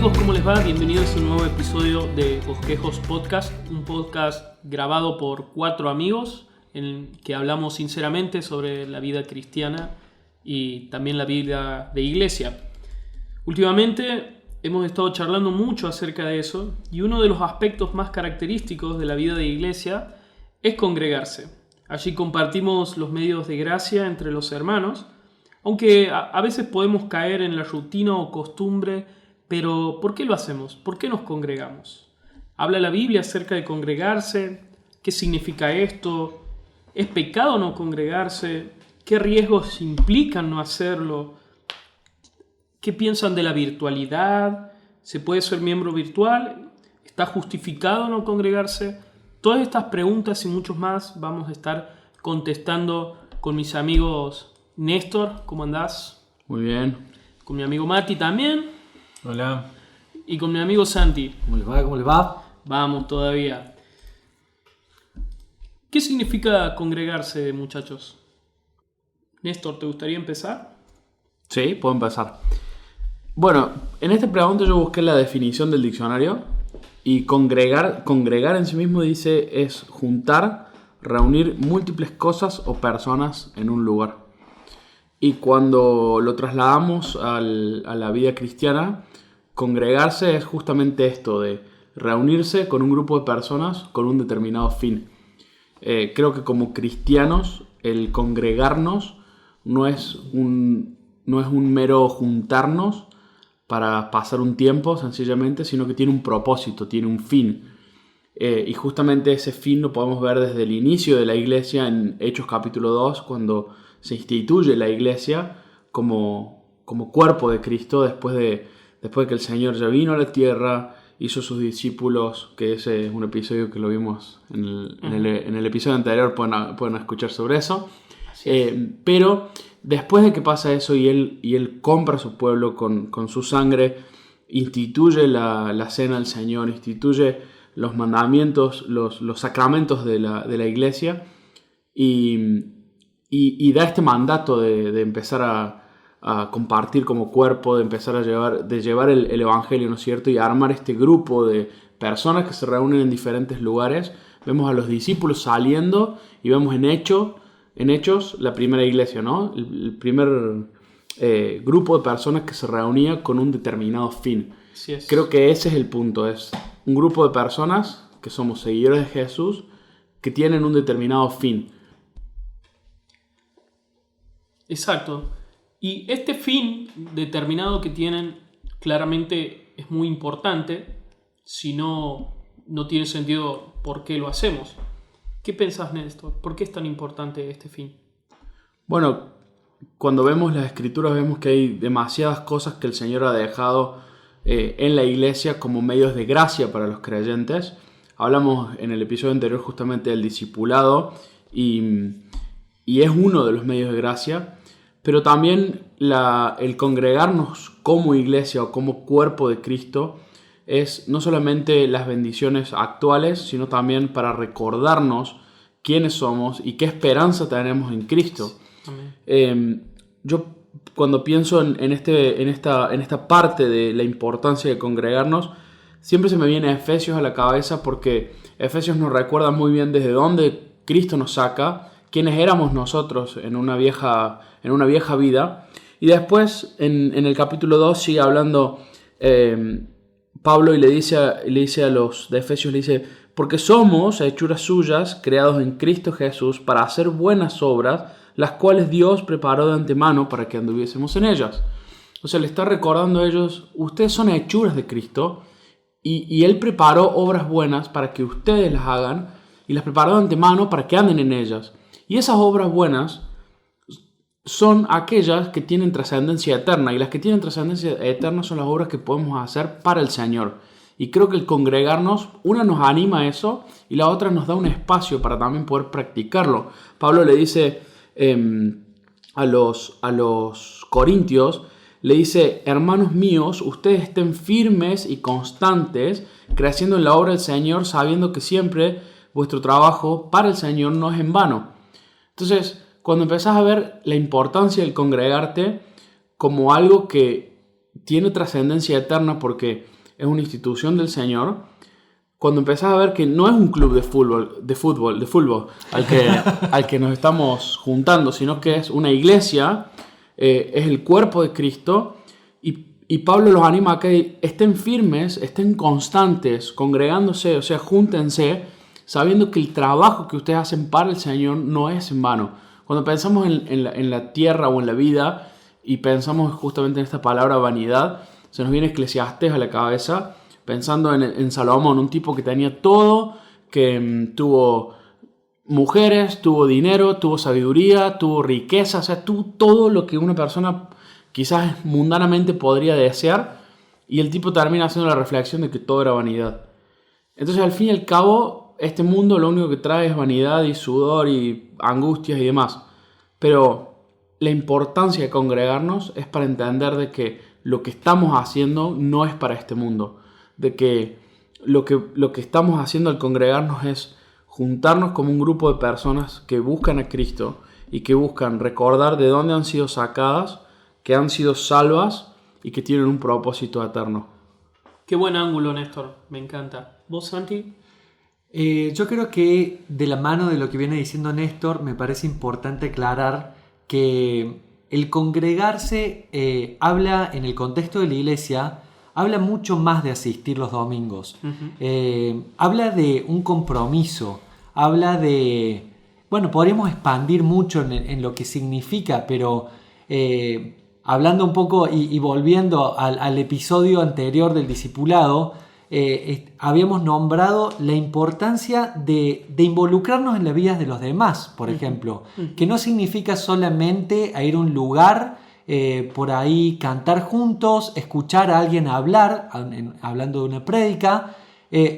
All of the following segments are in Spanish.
amigos, ¿cómo les va? Bienvenidos a un nuevo episodio de Bosquejos Podcast, un podcast grabado por 4 amigos en el que hablamos sinceramente sobre la vida cristiana y también la vida de iglesia. Últimamente hemos estado charlando mucho acerca de eso y uno de los aspectos más característicos de la vida de iglesia es congregarse. Allí compartimos los medios de gracia entre los hermanos, aunque a veces podemos caer en la rutina o costumbre. Pero, ¿por qué lo hacemos? ¿Por qué nos congregamos? ¿Habla la Biblia acerca de congregarse? ¿Qué significa esto? ¿Es pecado no congregarse? ¿Qué riesgos implican no hacerlo? ¿Qué piensan de la virtualidad? ¿Se puede ser miembro virtual? ¿Está justificado no congregarse? Todas estas preguntas y muchos más vamos a estar contestando con mis amigos Néstor, ¿cómo andás? Muy bien. Con mi amigo Mati también. Hola. Y con mi amigo Santi. ¿Cómo les va? ¿Cómo les va? Vamos todavía. ¿Qué significa congregarse, muchachos? Néstor, ¿te gustaría empezar? Sí, puedo empezar. Bueno, en esta pregunta yo busqué la definición del diccionario y congregar en sí mismo dice es juntar, reunir múltiples cosas o personas en un lugar. Y cuando lo trasladamos a la vida cristiana, congregarse es justamente esto de reunirse con un grupo de personas con un determinado fin. Creo que como cristianos el congregarnos no es un mero juntarnos para pasar un tiempo sencillamente, sino que tiene un propósito, tiene un fin. Y justamente ese fin lo podemos ver desde el inicio de la iglesia en Hechos capítulo 2, cuando se instituye la iglesia como cuerpo de Cristo después de que el Señor ya vino a la tierra, hizo sus discípulos, que ese es un episodio que lo vimos en el episodio anterior, pueden escuchar sobre eso. Pero después de que pasa eso y él compra a su pueblo con su sangre, instituye la cena del Señor, instituye los mandamientos, los sacramentos de la iglesia y da este mandato de empezar a compartir como cuerpo, de empezar a llevar el evangelio, ¿no es cierto? Y a armar este grupo de personas que se reúnen en diferentes lugares. Vemos a los discípulos saliendo y vemos en Hechos la primera iglesia, ¿no? El primer grupo de personas que se reunía con un determinado fin. Sí es. Creo que ese es el punto, es un grupo de personas que somos seguidores de Jesús que tienen un determinado fin. Exacto. Y este fin determinado que tienen claramente es muy importante. Si no tiene sentido por qué lo hacemos. ¿Qué pensás, Néstor? ¿Por qué es tan importante este fin? Bueno, cuando vemos las escrituras vemos que hay demasiadas cosas que el Señor ha dejado en la iglesia como medios de gracia para los creyentes. Hablamos en el episodio anterior justamente del discipulado y es uno de los medios de gracia. Pero también el congregarnos como iglesia o como cuerpo de Cristo es no solamente las bendiciones actuales, sino también para recordarnos quiénes somos y qué esperanza tenemos en Cristo. Yo cuando pienso en esta parte de la importancia de congregarnos, siempre se me viene Efesios a la cabeza porque Efesios nos recuerda muy bien desde dónde Cristo nos saca, quiénes éramos nosotros en una vieja vida. Y después en el capítulo 2 sigue hablando Pablo y le dice a los de Efesios, le dice, porque somos hechuras suyas, creados en Cristo Jesús para hacer buenas obras, las cuales Dios preparó de antemano para que anduviésemos en ellas. O sea, le está recordando a ellos, ustedes son hechuras de Cristo y Él preparó obras buenas para que ustedes las hagan y las preparó de antemano para que anden en ellas. Y esas obras buenas son aquellas que tienen trascendencia eterna. Y las que tienen trascendencia eterna son las obras que podemos hacer para el Señor. Y creo que el congregarnos, una nos anima a eso y la otra nos da un espacio para también poder practicarlo. Pablo le dice a los corintios, le dice, hermanos míos, ustedes estén firmes y constantes, creciendo en la obra del Señor, sabiendo que siempre vuestro trabajo para el Señor no es en vano. Entonces, cuando empezás a ver la importancia del congregarte como algo que tiene trascendencia eterna porque es una institución del Señor. Cuando empezás a ver que no es un club de fútbol al que nos estamos juntando, sino que es una iglesia, es el cuerpo de Cristo, y Pablo los anima a que estén firmes, estén constantes, congregándose, o sea, júntense, sabiendo que el trabajo que ustedes hacen para el Señor no es en vano. Cuando pensamos en la tierra o en la vida y pensamos justamente en esta palabra vanidad, se nos viene Eclesiastés a la cabeza, pensando en Salomón, un tipo que tenía todo, que tuvo mujeres, tuvo dinero, tuvo sabiduría, tuvo riqueza, o sea, tuvo todo lo que una persona quizás mundanamente podría desear, y el tipo termina haciendo la reflexión de que todo era vanidad. Entonces, al fin y al cabo, este mundo lo único que trae es vanidad y sudor y angustias y demás. Pero la importancia de congregarnos es para entender de que lo que estamos haciendo no es para este mundo. De que lo que estamos haciendo al congregarnos es juntarnos como un grupo de personas que buscan a Cristo y que buscan recordar de dónde han sido sacadas, que han sido salvas y que tienen un propósito eterno. Qué buen ángulo, Néstor. Me encanta. ¿Vos, Santi? Yo creo que de la mano de lo que viene diciendo Néstor, me parece importante aclarar que el congregarse habla en el contexto de la iglesia, habla mucho más de asistir los domingos. Habla de un compromiso, habla de... Bueno, podríamos expandir mucho en lo que significa, pero hablando un poco y volviendo al episodio anterior del discipulado, habíamos nombrado la importancia de involucrarnos en las vidas de los demás, por ejemplo, que no significa solamente ir a un lugar, por ahí cantar juntos, escuchar a alguien hablar, hablando de una prédica,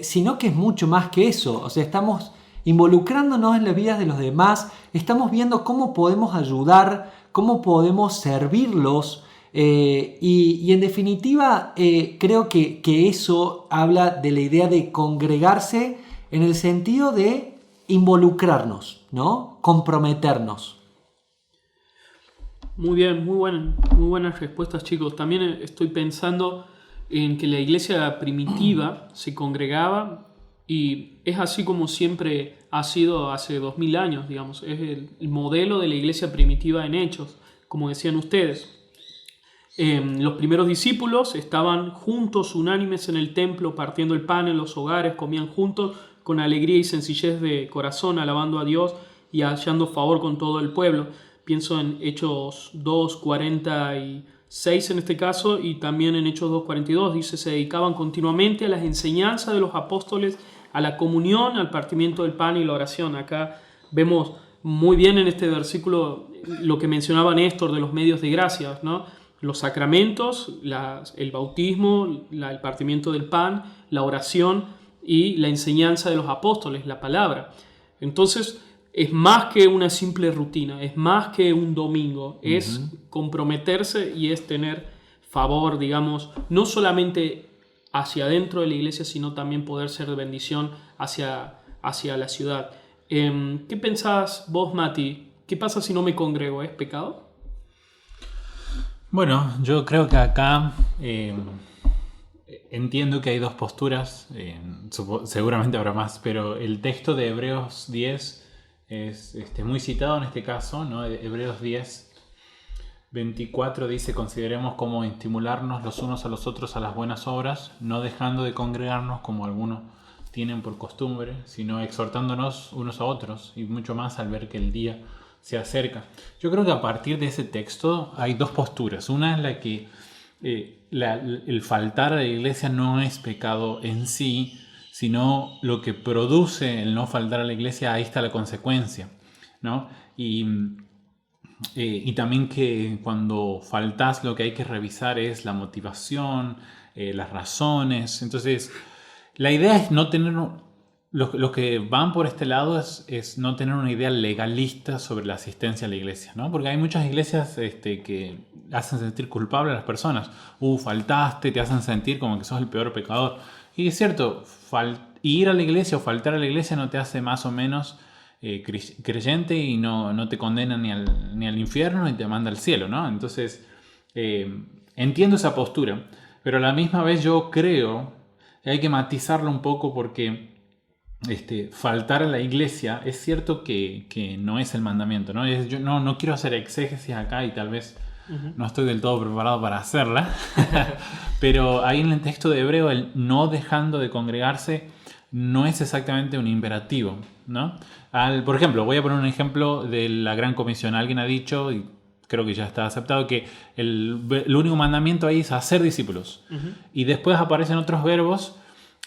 sino que es mucho más que eso. O sea, estamos involucrándonos en las vidas de los demás, estamos viendo cómo podemos ayudar, cómo podemos servirlos, y en definitiva creo que eso habla de la idea de congregarse en el sentido de involucrarnos, ¿no? Comprometernos. Muy bien, muy buenas respuestas, chicos. También estoy pensando en que la iglesia primitiva se congregaba, y es así como siempre ha sido hace 2000 años, digamos. Es el modelo de la iglesia primitiva en Hechos, como decían ustedes. Los primeros discípulos estaban juntos, unánimes en el templo, partiendo el pan en los hogares, comían juntos con alegría y sencillez de corazón, alabando a Dios y hallando favor con todo el pueblo. Pienso en Hechos 2:46 en este caso, y también en Hechos 2:42 dice: se dedicaban continuamente a las enseñanzas de los apóstoles, a la comunión, al partimiento del pan y la oración. Acá vemos muy bien en este versículo lo que mencionaba Néstor de los medios de gracia, ¿no? Los sacramentos, el bautismo, el partimiento del pan, la oración y la enseñanza de los apóstoles, la palabra. Entonces, es más que una simple rutina, es más que un domingo, es comprometerse y es tener favor, digamos, no solamente hacia adentro de la iglesia, sino también poder ser de bendición hacia la ciudad. ¿Qué pensás vos, Mati? ¿Qué pasa si no me congrego? ¿Es pecado? Bueno, yo creo que acá entiendo que hay dos posturas, seguramente habrá más, pero el texto de Hebreos 10 es muy citado en este caso, ¿no? Hebreos 10:24 dice: consideremos cómo estimularnos los unos a los otros a las buenas obras, no dejando de congregarnos como algunos tienen por costumbre, sino exhortándonos unos a otros, y mucho más al ver que el día se acerca. Yo creo que a partir de ese texto hay dos posturas. Una es la que el faltar a la iglesia no es pecado en sí, sino lo que produce el no faltar a la iglesia. Ahí está la consecuencia, ¿no? Y también que cuando faltas lo que hay que revisar es la motivación, las razones. Entonces, la idea es no tener... Los que van por este lado es no tener una idea legalista sobre la asistencia a la iglesia, ¿no? Porque hay muchas iglesias que hacen sentir culpable a las personas. Faltaste, te hacen sentir como que sos el peor pecador. Y es cierto, ir a la iglesia o faltar a la iglesia no te hace más o menos creyente, y no te condena ni al infierno ni te manda al cielo, ¿no? Entonces, entiendo esa postura, pero a la misma vez yo creo que hay que matizarlo un poco porque faltar a la iglesia es cierto que no es el mandamiento, ¿no? Yo no quiero hacer exégesis acá y tal vez no estoy del todo preparado para hacerla, pero ahí en el texto de Hebreo el no dejando de congregarse no es exactamente un imperativo, ¿no? Por ejemplo, voy a poner un ejemplo de la Gran Comisión. Alguien ha dicho, y creo que ya está aceptado, que el único mandamiento ahí es hacer discípulos. Y después aparecen otros verbos,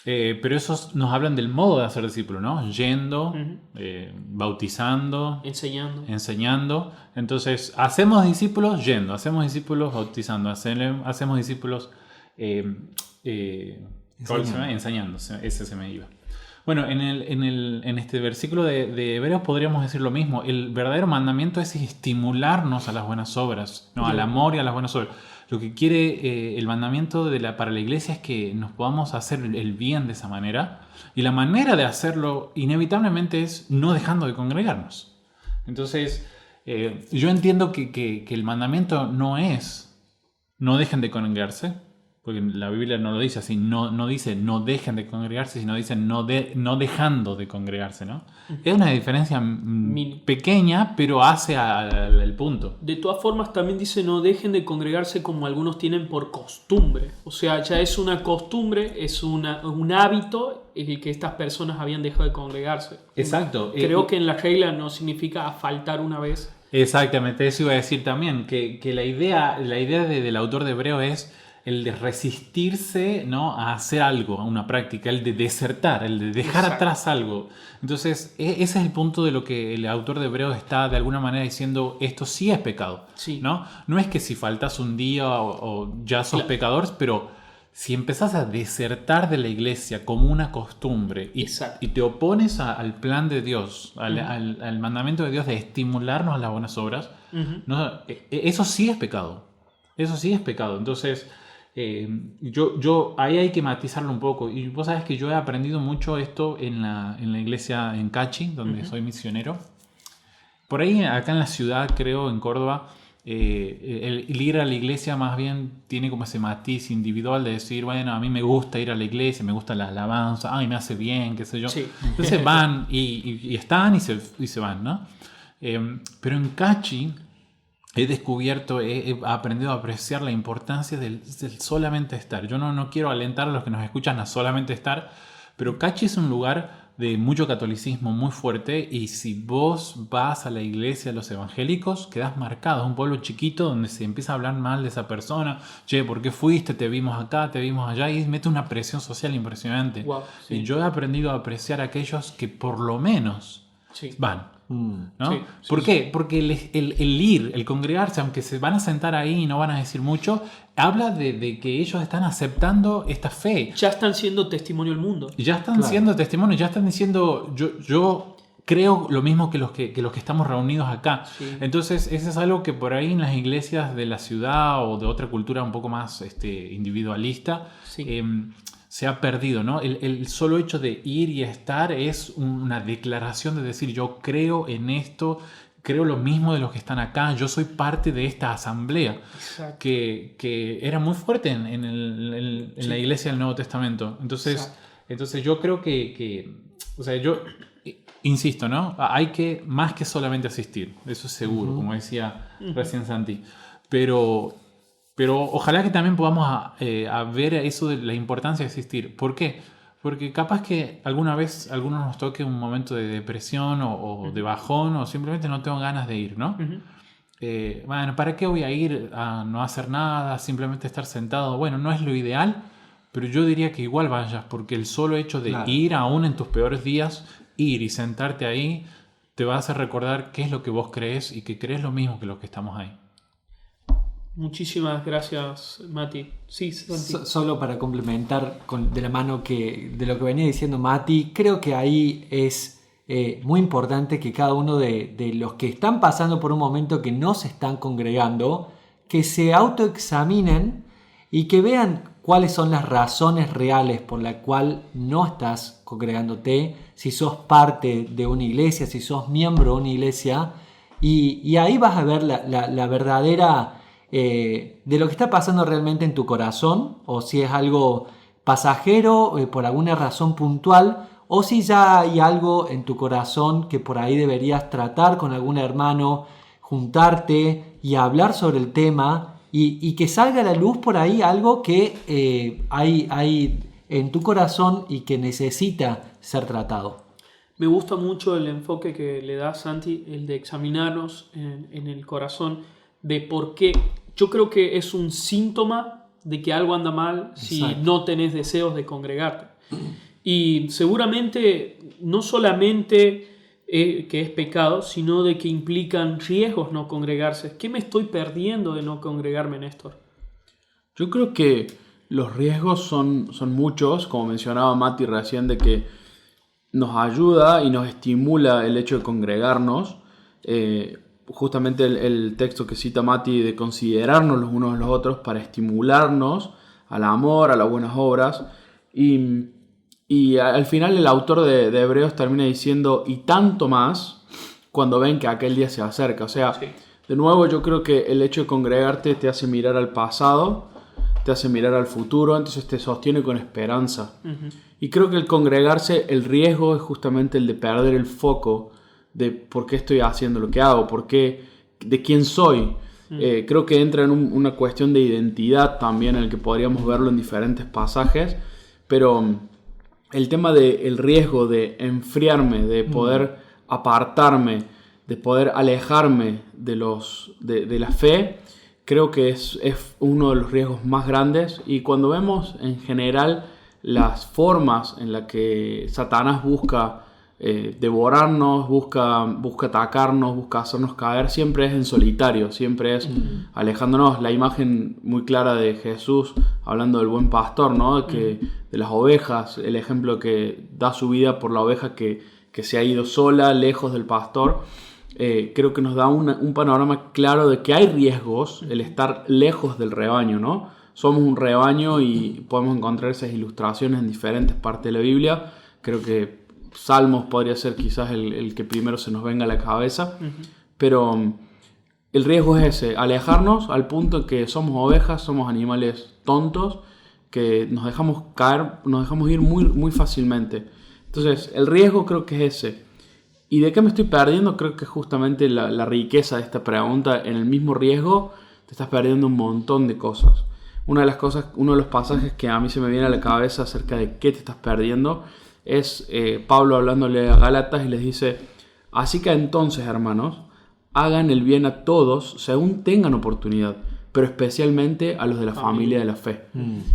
pero esos nos hablan del modo de hacer discípulos, ¿no? Yendo, bautizando, enseñando. Entonces, hacemos discípulos yendo, hacemos discípulos bautizando, hacemos discípulos enseñando. Ese se me iba. Bueno, en este versículo de Hebreos podríamos decir lo mismo. El verdadero mandamiento es estimularnos a las buenas obras, ¿no? Al amor y a las buenas obras. Lo que quiere el mandamiento para la iglesia es que nos podamos hacer el bien de esa manera. Y la manera de hacerlo inevitablemente es no dejando de congregarnos. Entonces, yo entiendo que el mandamiento no es no dejen de congregarse. Porque la Biblia no lo dice así, no dice no dejen de congregarse, sino dice no dejando de congregarse, ¿no? Es una diferencia pequeña, pero hace el punto. De todas formas, también dice no dejen de congregarse como algunos tienen por costumbre. O sea, ya es una costumbre, es un hábito en el que estas personas habían dejado de congregarse. Exacto. Creo que en la regla no significa faltar una vez. Exactamente, eso iba a decir también, que la idea del autor de Hebreo es el de resistirse, ¿no?, a hacer algo, a una práctica, el de desertar, el de dejar atrás algo. Entonces, ese es el punto de lo que el autor de Hebreos está de alguna manera diciendo, esto sí es pecado, sí. ¿no? No es que si faltas un día o ya sos pecador, pero si empezás a desertar de la iglesia como una costumbre y te opones al plan de Dios, al mandamiento de Dios de estimularnos a las buenas obras, ¿no? Eso sí es pecado. Eso sí es pecado. Entonces, yo ahí hay que matizarlo un poco. Y vos sabés que yo he aprendido mucho esto en la iglesia en Cachi, donde soy misionero. Por ahí, acá en la ciudad, creo, en Córdoba, el ir a la iglesia más bien tiene como ese matiz individual de decir, bueno, a mí me gusta ir a la iglesia, me gusta la alabanza, ay, me hace bien, qué sé yo. Sí. Entonces van y están y se van, ¿no? Pero en Cachi he descubierto, he aprendido a apreciar la importancia del solamente estar. Yo no quiero alentar a los que nos escuchan a solamente estar, pero Cachi es un lugar de mucho catolicismo muy fuerte y si vos vas a la iglesia de los evangélicos quedás marcado. Es un pueblo chiquito donde se empieza a hablar mal de esa persona. Che, ¿por qué fuiste? Te vimos acá, te vimos allá, y mete una presión social impresionante. Wow, sí. Y yo he aprendido a apreciar a aquellos que por lo menos van. ¿No? Sí, ¿Por qué? Porque el congregarse, aunque se van a sentar ahí y no van a decir mucho, habla de que ellos están aceptando esta fe. Ya están siendo testimonio al mundo. Ya están siendo testimonio, ya están diciendo, yo creo lo mismo que los que estamos reunidos acá. Sí. Entonces, eso es algo que por ahí en las iglesias de la ciudad o de otra cultura un poco más individualista, se ha perdido, ¿no? El solo hecho de ir y estar es una declaración de decir, yo creo en esto, creo lo mismo de los que están acá, yo soy parte de esta asamblea. Que era muy fuerte en la iglesia del Nuevo Testamento. Entonces yo creo o sea, yo insisto, ¿no? Hay que más que solamente asistir, eso es seguro, como decía recién Santi, pero ojalá que también podamos a ver eso de la importancia de asistir. ¿Por qué? Porque capaz que alguna vez a algunos nos toque un momento de depresión o de bajón o simplemente no tengo ganas de ir, ¿no? Bueno, ¿para qué voy a ir a no hacer nada, simplemente estar sentado? Bueno, no es lo ideal, pero yo diría que igual vayas, porque el solo hecho de ir aún en tus peores días, ir y sentarte ahí, te va a hacer recordar qué es lo que vos crees y que crees lo mismo que los que estamos ahí. Muchísimas gracias, Mati. Sí, solo para complementar de la mano de lo que venía diciendo Mati, creo que ahí es muy importante que cada uno de los que están pasando por un momento que no se están congregando, que se autoexaminen y que vean cuáles son las razones reales por las cuales no estás congregándote, si sos parte de una iglesia, si sos miembro de una iglesia, y ahí vas a ver la verdadera de lo que está pasando realmente en tu corazón, o si es algo pasajero por alguna razón puntual, o si ya hay algo en tu corazón que por ahí deberías tratar con algún hermano, juntarte y hablar sobre el tema y que salga a la luz por ahí algo que hay en tu corazón y que necesita ser tratado. Me gusta mucho el enfoque que le da Santi, el de examinarnos en el corazón, de por qué. Yo creo que es un síntoma de que algo anda mal si Exacto. no tenés deseos de congregarte. Y seguramente no solamente que es pecado, sino de que implican riesgos no congregarse. ¿Qué me estoy perdiendo de no congregarme, Néstor? Yo creo que los riesgos son muchos, como mencionaba Mati recién, de que nos ayuda y nos estimula el hecho de congregarnos. Justamente el texto que cita Mati de considerarnos los unos a los otros para estimularnos al amor, a las buenas obras. Y al final el autor de Hebreos termina diciendo, y tanto más cuando ven que aquel día se acerca. O sea, Sí. de nuevo yo creo que el hecho de congregarte te hace mirar al pasado, te hace mirar al futuro, entonces te sostiene con esperanza. Uh-huh. Y creo que el congregarse, el riesgo es justamente el de perder el foco de por qué estoy haciendo lo que hago, de quién soy. Creo que entra en una cuestión de identidad también, en el que podríamos verlo en diferentes pasajes, pero el tema del riesgo de enfriarme, de poder apartarme, de poder alejarme de la fe, creo que es uno de los riesgos más grandes. Y cuando vemos en general las formas en las que Satanás busca devorarnos, busca atacarnos, busca hacernos caer, siempre es en solitario, siempre es alejándonos. La imagen muy clara de Jesús hablando del buen pastor, ¿no? De las ovejas, el ejemplo que da su vida por la oveja que se ha ido sola, lejos del pastor. Creo que nos da un panorama claro de que hay riesgos el estar lejos del rebaño, ¿no? Somos un rebaño y podemos encontrar esas ilustraciones en diferentes partes de la Biblia. Creo que Salmos podría ser quizás el que primero se nos venga a la cabeza, pero el riesgo es ese, alejarnos al punto en que somos ovejas, somos animales tontos, que nos dejamos caer, nos dejamos ir muy, muy fácilmente. Entonces, el riesgo creo que es ese. ¿Y de qué me estoy perdiendo? Creo que justamente la riqueza de esta pregunta, en el mismo riesgo, te estás perdiendo un montón de cosas. Uno de los pasajes que a mí se me viene a la cabeza acerca de qué te estás perdiendo es Pablo hablándole a Gálatas y les dice: así que entonces, hermanos, hagan el bien a todos según tengan oportunidad, pero especialmente a los de la familia de la fe.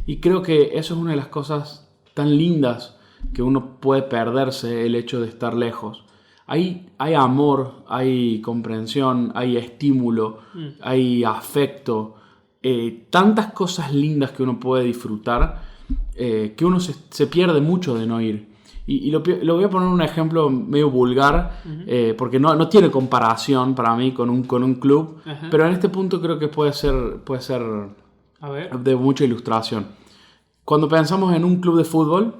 Y creo que eso es una de las cosas tan lindas que uno puede perderse, el hecho de estar lejos. Hay amor, hay comprensión, hay estímulo, hay afecto, tantas cosas lindas que uno puede disfrutar, que uno se pierde mucho de no ir. Y lo voy a poner un ejemplo medio vulgar, porque no tiene comparación para mí con un club, pero en este punto creo que puede ser A ver. de mucha ilustración. Cuando pensamos en un club de fútbol,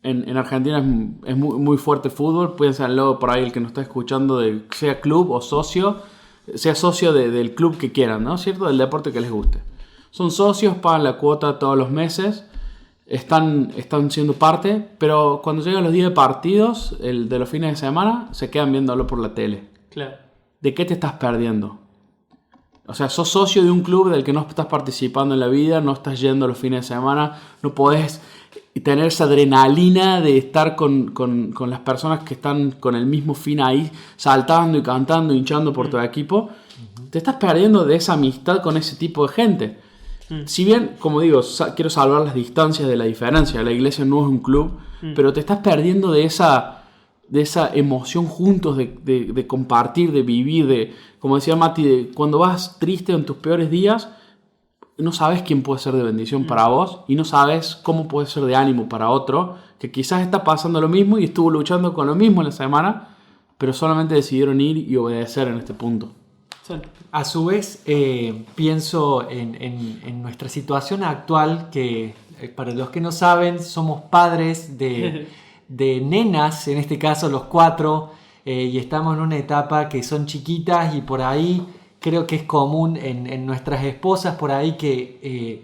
en Argentina es muy, muy fuerte el fútbol. Piénsenlo por ahí, el que nos está escuchando, sea club o socio, sea socio del club que quieran, ¿no? ¿Cierto? Del deporte que les guste. Son socios, pagan la cuota todos los meses, están siendo parte, pero cuando llegan los días de partidos, de los fines de semana, se quedan viéndolo por la tele. Claro. ¿De qué te estás perdiendo? O sea, sos socio de un club del que no estás participando en la vida, no estás yendo los fines de semana, no podés tener esa adrenalina de estar con las personas que están con el mismo fin ahí, saltando y cantando, hinchando por tu equipo. Te estás perdiendo de esa amistad con ese tipo de gente. Si bien, como digo, quiero salvar las distancias de la diferencia, la iglesia no es un club, pero te estás perdiendo de esa emoción juntos, de compartir, de vivir, como decía Mati, cuando vas triste en tus peores días, no sabes quién puede ser de bendición para vos y no sabes cómo puede ser de ánimo para otro que quizás está pasando lo mismo y estuvo luchando con lo mismo en la semana, pero solamente decidieron ir y obedecer en este punto. A su vez, pienso en nuestra situación actual, que para los que no saben, somos padres de nenas, en este caso los 4, y estamos en una etapa que son chiquitas y por ahí creo que es común en nuestras esposas por ahí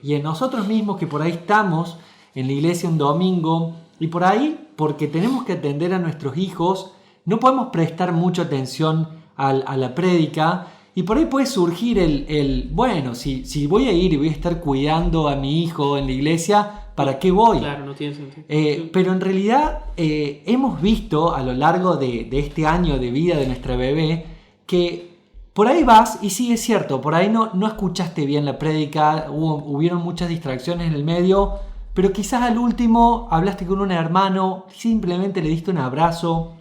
y en nosotros mismos que por ahí estamos en la iglesia un domingo y por ahí, porque tenemos que atender a nuestros hijos, no podemos prestar mucha atención a la prédica y por ahí puede surgir bueno, si voy a ir y voy a estar cuidando a mi hijo en la iglesia, ¿para qué voy? Claro, no tiene sentido. Pero en realidad hemos visto a lo largo de este año de vida de nuestra bebé que por ahí vas y sí es cierto, por ahí no escuchaste bien la prédica, hubieron muchas distracciones en el medio, pero quizás al último hablaste con un hermano, simplemente le diste un abrazo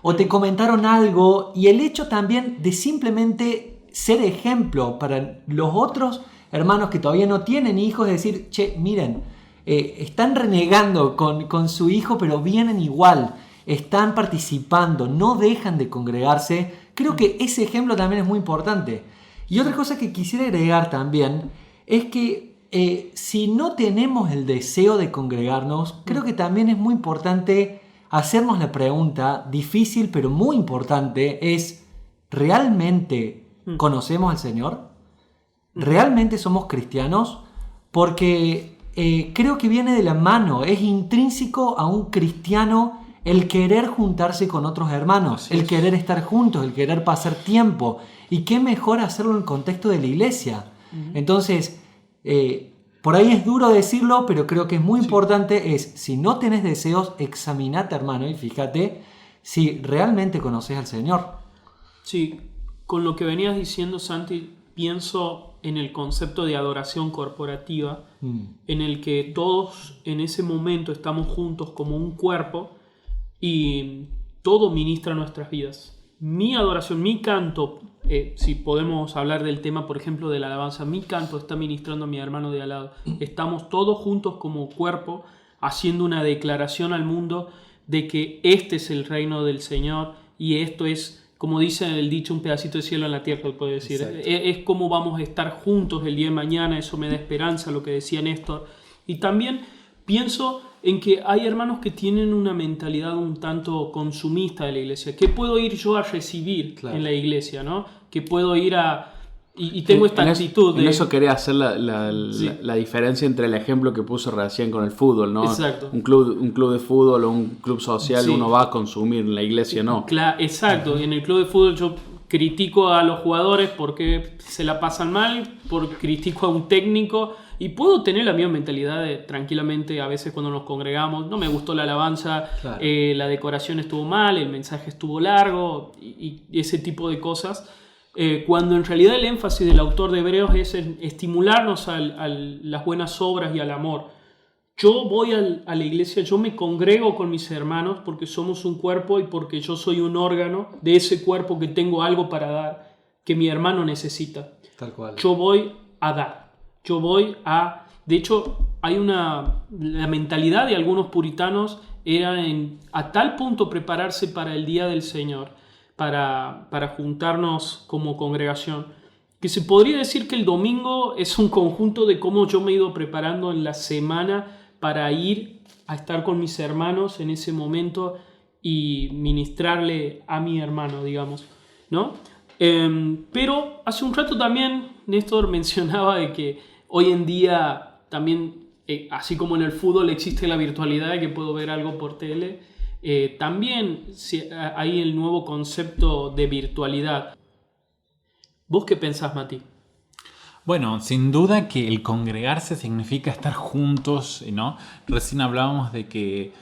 o te comentaron algo y el hecho también de simplemente ser ejemplo para los otros hermanos que todavía no tienen hijos, decir, che, miren, están renegando con su hijo, pero vienen igual, están participando, no dejan de congregarse. Creo que ese ejemplo también es muy importante. Y otra cosa que quisiera agregar también es que si no tenemos el deseo de congregarnos, creo que también es muy importante hacernos la pregunta, difícil pero muy importante, es, ¿realmente conocemos al Señor? ¿Realmente somos cristianos? Porque creo que viene de la mano, es intrínseco a un cristiano el querer juntarse con otros hermanos, el querer estar juntos, el querer pasar tiempo. Y qué mejor hacerlo en el contexto de la iglesia. Entonces, por ahí es duro decirlo, pero creo que es muy importante, si no tenés deseos, examinate, hermano, y fíjate si realmente conoces al Señor. Sí, con lo que venías diciendo, Santi, pienso en el concepto de adoración corporativa, en el que todos en ese momento estamos juntos como un cuerpo y todo ministra nuestras vidas. Mi adoración, mi canto, si podemos hablar del tema, por ejemplo, de la alabanza, mi canto está ministrando a mi hermano de al lado. Estamos todos juntos como cuerpo haciendo una declaración al mundo de que este es el reino del Señor y esto es, como dice el dicho, un pedacito de cielo en la tierra, puede decir. Es como vamos a estar juntos el día de mañana, eso me da esperanza, lo que decía Néstor. Y también pienso en que hay hermanos que tienen una mentalidad un tanto consumista de la iglesia. ¿Qué puedo ir yo a recibir en la iglesia? ¿No? ¿Qué puedo ir a...? Y tengo esta actitud de... En eso quería hacer la diferencia entre el ejemplo que puse recién con el fútbol, ¿no? Exacto. Un club de fútbol o un club social uno va a consumir, en la iglesia no. Exacto. Y en el club de fútbol yo critico a los jugadores porque se la pasan mal, critico a un técnico... Y puedo tener la misma mentalidad tranquilamente a veces cuando nos congregamos. No me gustó la alabanza, la decoración estuvo mal, el mensaje estuvo largo y ese tipo de cosas. Cuando en realidad el énfasis del autor de Hebreos es en estimularnos a las buenas obras y al amor. Yo voy a la iglesia, yo me congrego con mis hermanos porque somos un cuerpo y porque yo soy un órgano de ese cuerpo que tengo algo para dar que mi hermano necesita. Tal cual. Yo voy a dar. Yo voy a... De hecho, la mentalidad de algunos puritanos era a tal punto prepararse para el día del Señor, para juntarnos como congregación, que se podría decir que el domingo es un conjunto de cómo yo me he ido preparando en la semana para ir a estar con mis hermanos en ese momento y ministrarle a mi hermano, digamos, ¿no? Pero hace un rato también Néstor mencionaba de que hoy en día también, así como en el fútbol existe la virtualidad, que puedo ver algo por tele, también hay el nuevo concepto de virtualidad. ¿Vos qué pensás, Mati? Bueno, sin duda que el congregarse significa estar juntos, ¿no? Recién hablábamos de que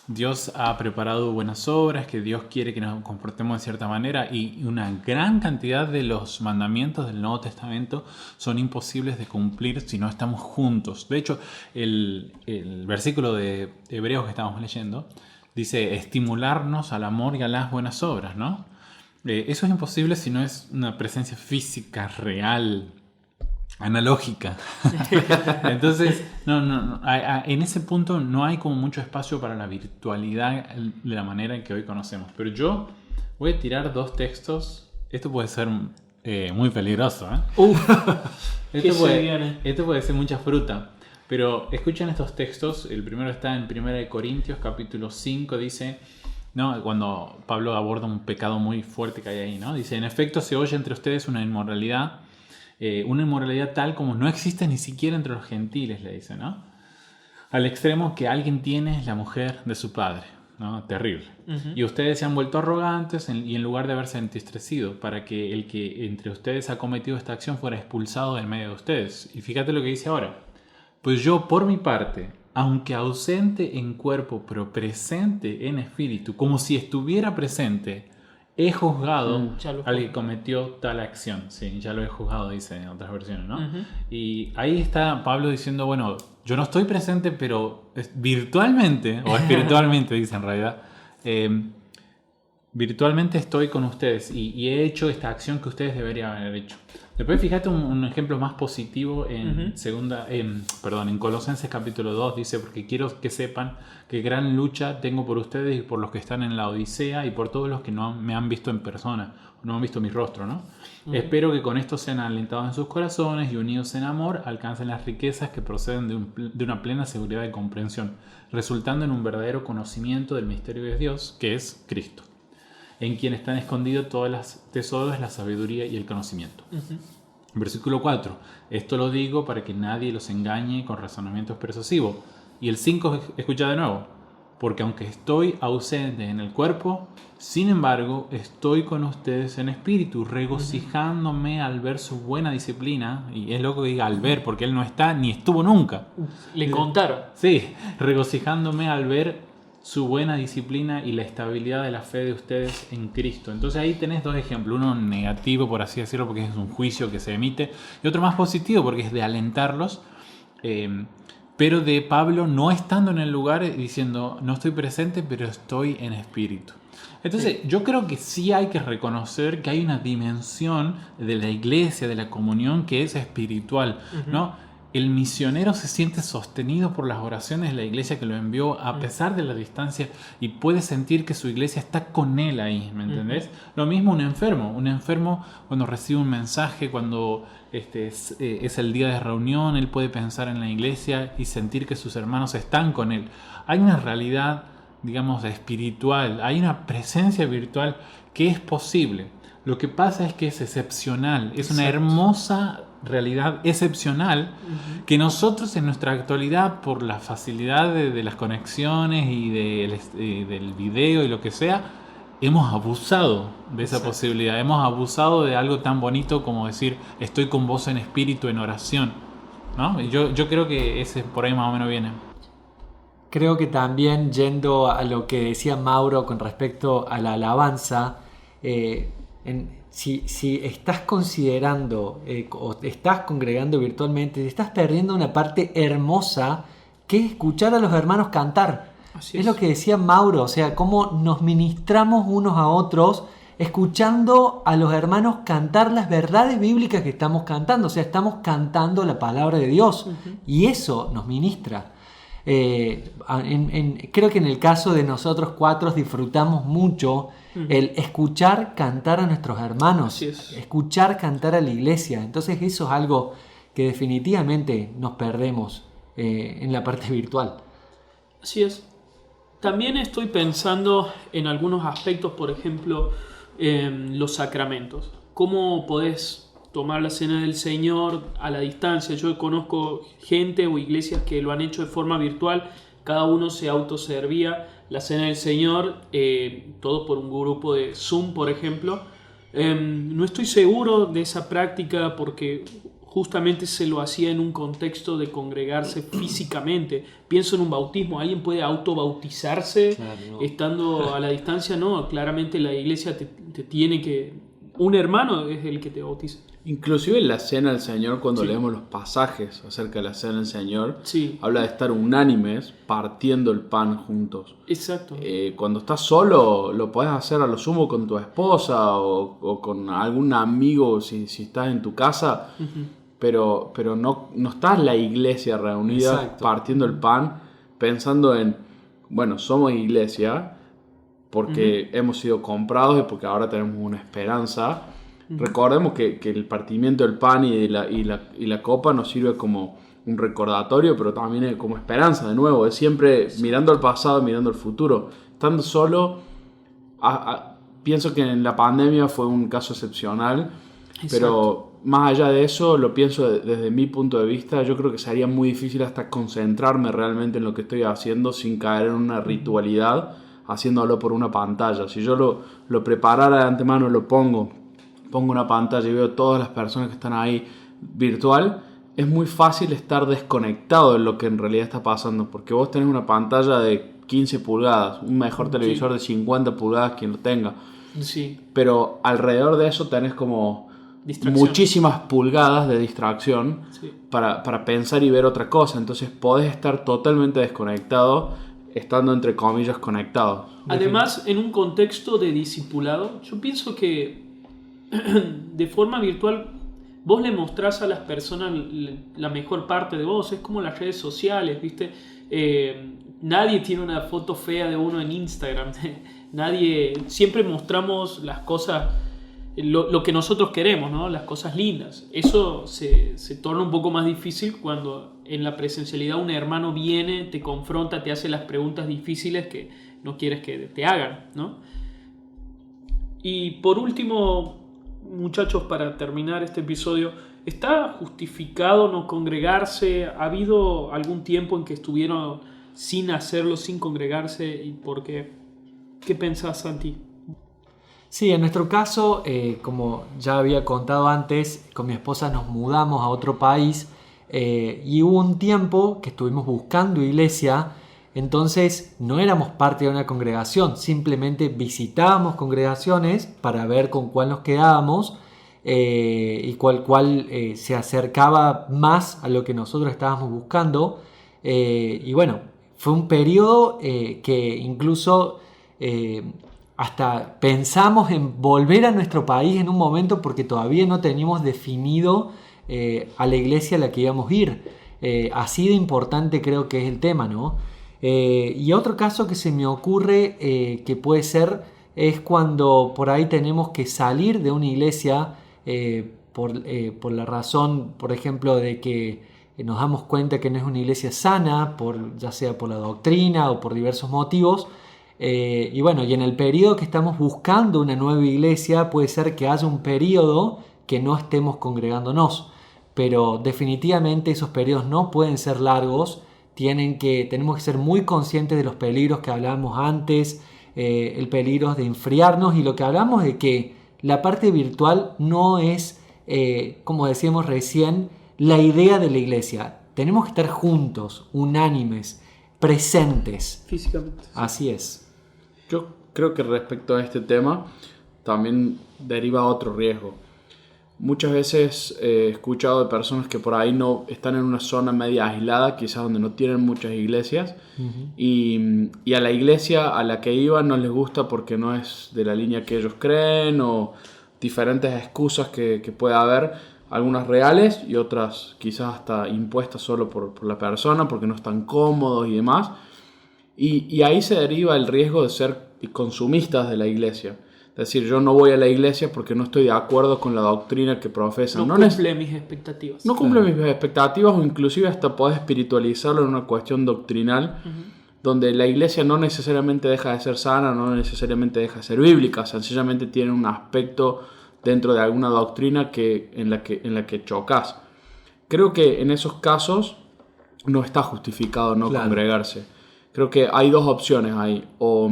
Dios ha preparado buenas obras, que Dios quiere que nos comportemos de cierta manera y una gran cantidad de los mandamientos del Nuevo Testamento son imposibles de cumplir si no estamos juntos. De hecho, el versículo de Hebreos que estamos leyendo dice estimularnos al amor y a las buenas obras, ¿no? Eso es imposible si no es una presencia física, real, analógica. Entonces, no, en ese punto no hay como mucho espacio para la virtualidad de la manera en que hoy conocemos. Pero yo voy a tirar dos textos. Esto puede ser muy peligroso, ¿eh? Esto puede ser mucha fruta. Pero escuchen estos textos. El primero está en 1 Corintios capítulo 5. Dice: ¿no? Cuando Pablo aborda un pecado muy fuerte que hay ahí, ¿no? Dice, en efecto se oye entre ustedes una inmoralidad tal como no existe ni siquiera entre los gentiles, le dice, ¿no? Al extremo que alguien tiene la mujer de su padre, ¿no? Terrible. Uh-huh. Y ustedes se han vuelto arrogantes y en lugar de haberse entristecido para que el que entre ustedes ha cometido esta acción fuera expulsado en medio de ustedes. Y fíjate lo que dice ahora. Pues yo, por mi parte, aunque ausente en cuerpo, pero presente en espíritu, como si estuviera presente, he juzgado al que cometió tal acción. Sí, ya lo he juzgado, dice en otras versiones, ¿no? Uh-huh. Y ahí está Pablo diciendo, bueno, yo no estoy presente, pero virtualmente, o espiritualmente, dice en realidad, virtualmente estoy con ustedes y he hecho esta acción que ustedes deberían haber hecho. Después fíjate un ejemplo más positivo en en Colosenses capítulo 2, dice, porque quiero que sepan que gran lucha tengo por ustedes y por los que están en la Odisea y por todos los que no me han visto en persona, no han visto mi rostro, ¿no? Uh-huh. Espero que con esto sean alentados en sus corazones y unidos en amor, alcancen las riquezas que proceden de una plena seguridad de comprensión, resultando en un verdadero conocimiento del misterio de Dios, que es Cristo, en quien están escondidos todos los tesoros, la sabiduría y el conocimiento. Uh-huh. Versículo 4. Esto lo digo para que nadie los engañe con razonamientos persuasivos. Y el 5, escucha de nuevo. Porque aunque estoy ausente en el cuerpo, sin embargo, estoy con ustedes en espíritu, regocijándome al ver su buena disciplina. Y es loco que diga al ver, porque él no está ni estuvo nunca. Le contaron. Sí, regocijándome al ver su buena disciplina y la estabilidad de la fe de ustedes en Cristo. Entonces ahí tenés dos ejemplos, uno negativo por así decirlo porque es un juicio que se emite, y otro más positivo porque es de alentarlos, pero de Pablo no estando en el lugar diciendo no estoy presente pero estoy en espíritu. Entonces yo creo que sí hay que reconocer que hay una dimensión de la iglesia, de la comunión que es espiritual, uh-huh. ¿no? El misionero se siente sostenido por las oraciones de la iglesia que lo envió a pesar de la distancia y puede sentir que su iglesia está con él ahí, ¿me entendés? Uh-huh. Lo mismo un enfermo cuando recibe un mensaje, cuando es el día de reunión, él puede pensar en la iglesia y sentir que sus hermanos están con él. Hay una realidad, digamos, espiritual, hay una presencia virtual que es posible. Lo que pasa es que es excepcional, es una hermosa realidad excepcional uh-huh. que nosotros en nuestra actualidad, por la facilidad de las conexiones y del video y lo que sea, hemos abusado de esa posibilidad, hemos abusado de algo tan bonito como decir estoy con vos en espíritu, en oración, ¿no? Y yo creo que ese por ahí más o menos viene. Creo que también, yendo a lo que decía Mauro con respecto a la alabanza, si estás considerando o te estás congregando virtualmente, te estás perdiendo una parte hermosa que es escuchar a los hermanos cantar. Así es lo que decía Mauro, o sea, cómo nos ministramos unos a otros escuchando a los hermanos cantar las verdades bíblicas que estamos cantando, o sea, estamos cantando la palabra de Dios uh-huh. y eso nos ministra. Creo que en el caso de nosotros cuatro disfrutamos mucho el escuchar cantar a nuestros hermanos, escuchar cantar a la iglesia. Entonces eso es algo que definitivamente nos perdemos en la parte virtual. Así es. También estoy pensando en algunos aspectos, por ejemplo, los sacramentos. ¿Cómo podés tomar la cena del Señor a la distancia? Yo conozco gente o iglesias que lo han hecho de forma virtual, cada uno se autoservía la cena del Señor, todo por un grupo de Zoom, por ejemplo. No estoy seguro de esa práctica porque justamente se lo hacía en un contexto de congregarse físicamente. Pienso en un bautismo, ¿alguien puede autobautizarse estando a la distancia? No, claramente la iglesia te tiene que... Un hermano es el que te bautiza. Inclusive en la cena del Señor, cuando leemos los pasajes acerca de la cena del Señor, habla de estar unánimes, partiendo el pan juntos. Exacto. Cuando estás solo, lo podés hacer a lo sumo con tu esposa o con algún amigo si estás en tu casa, uh-huh. pero no estás la iglesia reunida partiendo el pan, pensando en, bueno, somos iglesia porque uh-huh. hemos sido comprados y porque ahora tenemos una esperanza. Recordemos que el partimiento del pan y la copa nos sirve como un recordatorio, pero también como esperanza, de nuevo, es siempre mirando al pasado, mirando al futuro. Estando solo, pienso que en la pandemia fue un caso excepcional. Exacto. Pero más allá de eso, lo pienso desde mi punto de vista, yo creo que sería muy difícil hasta concentrarme realmente en lo que estoy haciendo sin caer en una ritualidad, haciéndolo por una pantalla. Si yo lo preparara de antemano, pongo una pantalla y veo todas las personas que están ahí virtual, es muy fácil estar desconectado de lo que en realidad está pasando, porque vos tenés una pantalla de 15 pulgadas, un mejor televisor de 50 pulgadas, quien lo tenga. Sí. Pero alrededor de eso tenés como Distracción. muchísimas pulgadas de distracción Sí. para pensar y ver otra cosa. Entonces podés estar totalmente desconectado estando entre comillas conectado. Además, en un contexto de discipulado, yo pienso que de forma virtual vos le mostrás a las personas la mejor parte de vos. Es como las redes sociales, ¿viste? Nadie tiene una foto fea de uno en Instagram. Siempre mostramos las cosas, lo que nosotros queremos, ¿no? Las cosas lindas. Eso se torna un poco más difícil cuando en la presencialidad un hermano viene, te confronta, te hace las preguntas difíciles que no quieres que te hagan, ¿no? Y por último, muchachos, para terminar este episodio, ¿está justificado no congregarse? ¿Ha habido algún tiempo en que estuvieron sin hacerlo, sin congregarse? ¿Y por qué? ¿Qué pensás, Santi? Sí, en nuestro caso, como ya había contado antes, con mi esposa nos mudamos a otro país y hubo un tiempo que estuvimos buscando iglesia. Entonces no éramos parte de una congregación, simplemente visitábamos congregaciones para ver con cuál nos quedábamos y cuál se acercaba más a lo que nosotros estábamos buscando. Y bueno, fue un periodo que incluso hasta pensamos en volver a nuestro país en un momento porque todavía no teníamos definido a la iglesia a la que íbamos a ir. Así de importante creo que es el tema, ¿no? Y otro caso que se me ocurre que puede ser es cuando por ahí tenemos que salir de una iglesia por la razón, por ejemplo, de que nos damos cuenta que no es una iglesia sana, ya sea por la doctrina o por diversos motivos. Y bueno, y en el periodo que estamos buscando una nueva iglesia puede ser que haya un periodo que no estemos congregándonos, pero definitivamente esos periodos no pueden ser largos. Tenemos que ser muy conscientes de los peligros que hablábamos antes, el peligro de enfriarnos y lo que hablamos de que la parte virtual no es, como decíamos recién, la idea de la iglesia. Tenemos que estar juntos, unánimes, presentes. Físicamente. Así es. Yo creo que respecto a este tema también deriva otro riesgo. Muchas veces he escuchado de personas que por ahí no están en una zona media aislada, quizás donde no tienen muchas iglesias, y a la iglesia a la que iban no les gusta porque no es de la línea que ellos creen, o diferentes excusas que puede haber, algunas reales y otras quizás hasta impuestas solo por la persona porque no están cómodos y demás. Y ahí se deriva el riesgo de ser consumistas de la iglesia. Es decir, yo no voy a la iglesia porque no estoy de acuerdo con la doctrina que profesan. No cumple mis expectativas. No cumple mis expectativas, o inclusive hasta podés espiritualizarlo en una cuestión doctrinal, donde la iglesia no necesariamente deja de ser sana, no necesariamente deja de ser bíblica, sencillamente tiene un aspecto dentro de alguna doctrina en la que chocas. Creo que en esos casos no está justificado no congregarse. Creo que hay dos opciones ahí: o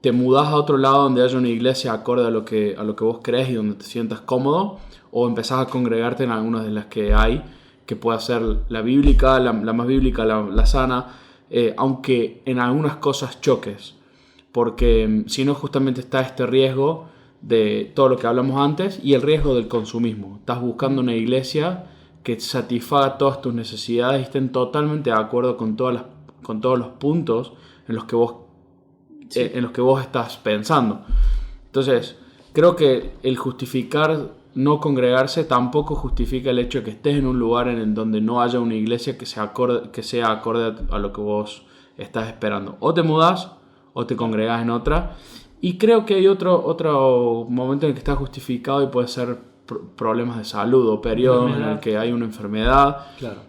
te mudás a otro lado donde haya una iglesia acorde a lo que vos crees y donde te sientas cómodo, o empezás a congregarte en algunas de las que hay, que pueda ser la bíblica, la más bíblica, la sana, aunque en algunas cosas choques, porque si no justamente está este riesgo de todo lo que hablamos antes y el riesgo del consumismo. Estás buscando una iglesia que satisfaga todas tus necesidades y estén totalmente de acuerdo con todos los puntos en los que vos estás pensando. Entonces, creo que el justificar no congregarse tampoco justifica el hecho de que estés en un lugar en donde no haya una iglesia que sea acorde a lo que vos estás esperando. O te mudás o te congregás en otra. Y creo que hay otro momento en el que está justificado y puede ser problemas de salud o periodos en el que hay una enfermedad. Claro.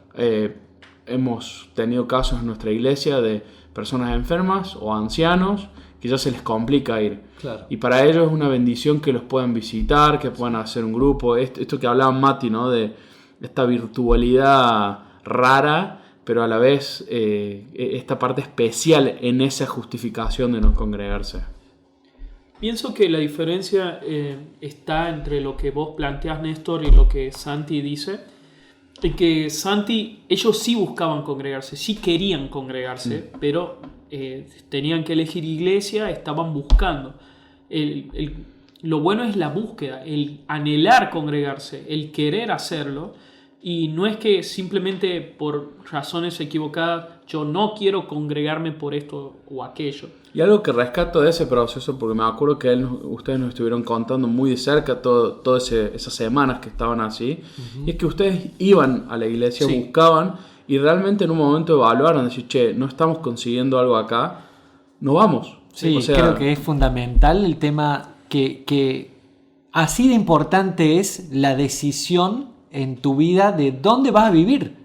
Hemos tenido casos en nuestra iglesia de personas enfermas o ancianos que ya se les complica ir. Claro. Y para ellos es una bendición que los puedan visitar, que puedan hacer un grupo. Esto que hablaba Mati, ¿no? De esta virtualidad rara, pero a la vez esta parte especial en esa justificación de no congregarse. Pienso que la diferencia está entre lo que vos planteás, Néstor, y lo que Santi dice. En que Santi, ellos sí buscaban congregarse, sí querían congregarse, pero tenían que elegir iglesia, estaban buscando. Lo bueno es la búsqueda, el anhelar congregarse, el querer hacerlo. Y no es que simplemente por razones equivocadas yo no quiero congregarme por esto o aquello. Y algo que rescato de ese proceso, porque me acuerdo que ustedes nos estuvieron contando muy de cerca todas esas semanas que estaban así, y es que ustedes iban a la iglesia, Sí. buscaban y realmente en un momento evaluaron, decir, che, no estamos consiguiendo algo acá, no vamos. Sí, O sea, creo que es fundamental el tema que así de importante es la decisión en tu vida de dónde vas a vivir.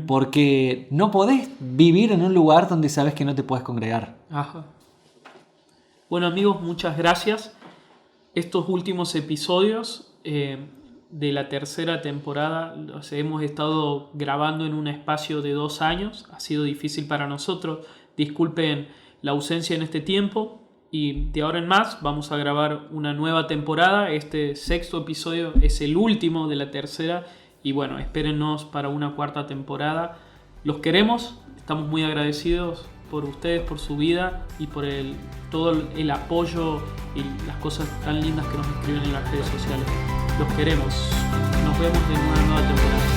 Porque no podés vivir en un lugar donde sabes que no te puedes congregar. Ajá. Bueno, amigos, muchas gracias. Estos últimos episodios de la tercera temporada los hemos estado grabando en un espacio de 2 años. Ha sido difícil para nosotros. Disculpen la ausencia en este tiempo. Y de ahora en más vamos a grabar una nueva temporada. Este 6º episodio es el último de la tercera. Y bueno, espérennos para una 4ª temporada. Los queremos, estamos muy agradecidos por ustedes, por su vida y por todo el apoyo y las cosas tan lindas que nos escriben en las redes sociales. Los queremos. Nos vemos en una nueva temporada.